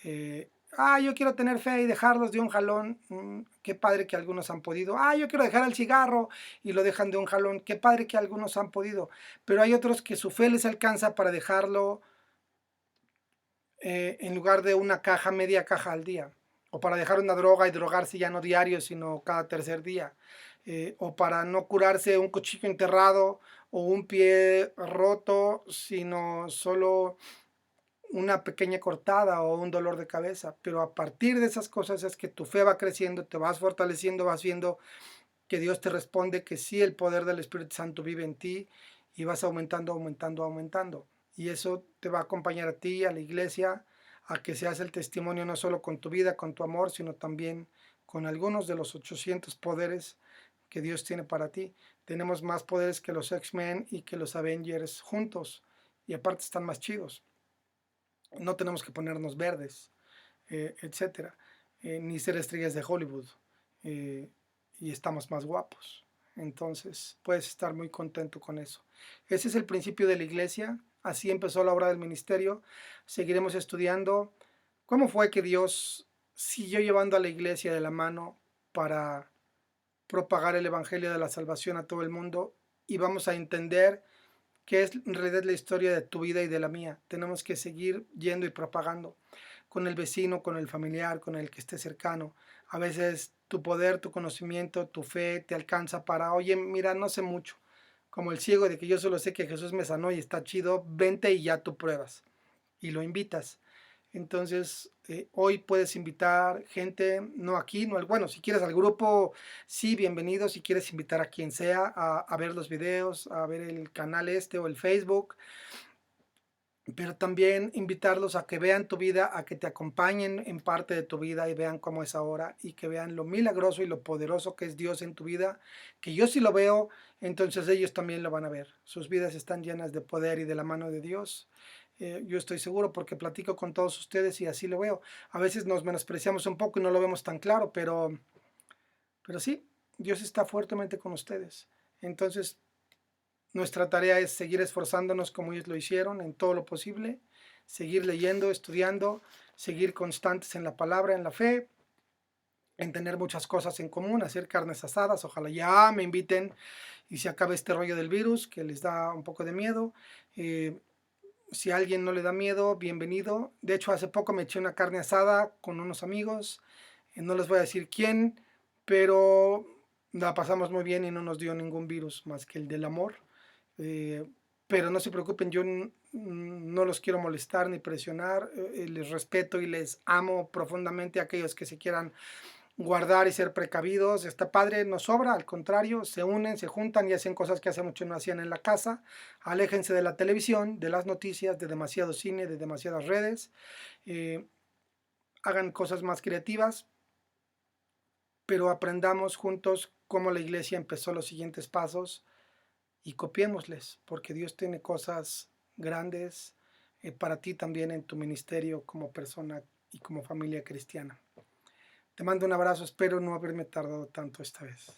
Yo quiero tener fe y dejarlos de un jalón. Qué padre que algunos han podido. Yo quiero dejar el cigarro y lo dejan de un jalón. Qué padre que algunos han podido. Pero hay otros que su fe les alcanza para dejarlo en lugar de una caja, media caja al día. o para dejar una droga y drogarse ya no diario, sino cada tercer día, o para no curarse un cuchillo enterrado o un pie roto, sino solo una pequeña cortada o un dolor de cabeza. Pero a partir de esas cosas es que tu fe va creciendo, te vas fortaleciendo, vas viendo que Dios te responde, que sí, el poder del Espíritu Santo vive en ti y vas aumentando, aumentando, aumentando. Y eso te va a acompañar a ti, a la iglesia, a que seas el testimonio no solo con tu vida, con tu amor, sino también con algunos de los 800 poderes que Dios tiene para ti. Tenemos más poderes que los X-Men y que los Avengers juntos, y aparte están más chidos. No tenemos que ponernos verdes, etcétera, ni ser estrellas de Hollywood, eh, y estamos más guapos. Entonces puedes estar muy contento con eso. Ese es el principio de la iglesia. Así empezó la obra del ministerio. Seguiremos estudiando cómo fue que Dios siguió llevando a la iglesia de la mano para propagar el evangelio de la salvación a todo el mundo, y vamos a entender que es en realidad la historia de tu vida y de la mía. Tenemos que seguir yendo y propagando con el vecino, con el familiar, con el que esté cercano. A veces tu poder, tu conocimiento, tu fe te alcanza para, oye, mira, no sé mucho, como el ciego de que yo solo sé que Jesús me sanó y está chido, vente y ya tú pruebas. Y lo invitas. Entonces, hoy puedes invitar gente, no aquí, no al, bueno, si quieres al grupo, sí, bienvenido. Si quieres invitar a quien sea a ver los videos, a ver el canal este o el Facebook, pero también invitarlos a que vean tu vida, a que te acompañen en parte de tu vida y vean cómo es ahora y que vean lo milagroso y lo poderoso que es Dios en tu vida, que yo sí lo veo, entonces ellos también lo van a ver. Sus vidas están llenas de poder y de la mano de Dios. Yo estoy seguro porque platico con todos ustedes y así lo veo. A veces nos menospreciamos un poco y no lo vemos tan claro, pero sí, Dios está fuertemente con ustedes. Entonces, nuestra tarea es seguir esforzándonos como ellos lo hicieron en todo lo posible, seguir leyendo, estudiando, seguir constantes en la palabra, en la fe, en tener muchas cosas en común, hacer carnes asadas. Ojalá ya me inviten y se acabe este rollo del virus que les da un poco de miedo. Eh, si a alguien no le da miedo, bienvenido. De hecho, hace poco me eché una carne asada con unos amigos. No les voy a decir quién, pero la pasamos muy bien y no nos dio ningún virus más que el del amor. Eh, pero no se preocupen, yo no los quiero molestar ni presionar. Les respeto y les amo profundamente a aquellos que se quieran guardar y ser precavidos. Está padre, no sobra, al contrario, se unen, se juntan y hacen cosas que hace mucho no hacían en la casa. Aléjense de la televisión, de las noticias, de demasiado cine, de demasiadas redes. Eh, Hagan cosas más creativas, pero aprendamos juntos cómo la iglesia empezó los siguientes pasos y copiémosles, porque Dios tiene cosas grandes para ti también en tu ministerio como persona y como familia cristiana. Te mando un abrazo, espero no haberme tardado tanto esta vez.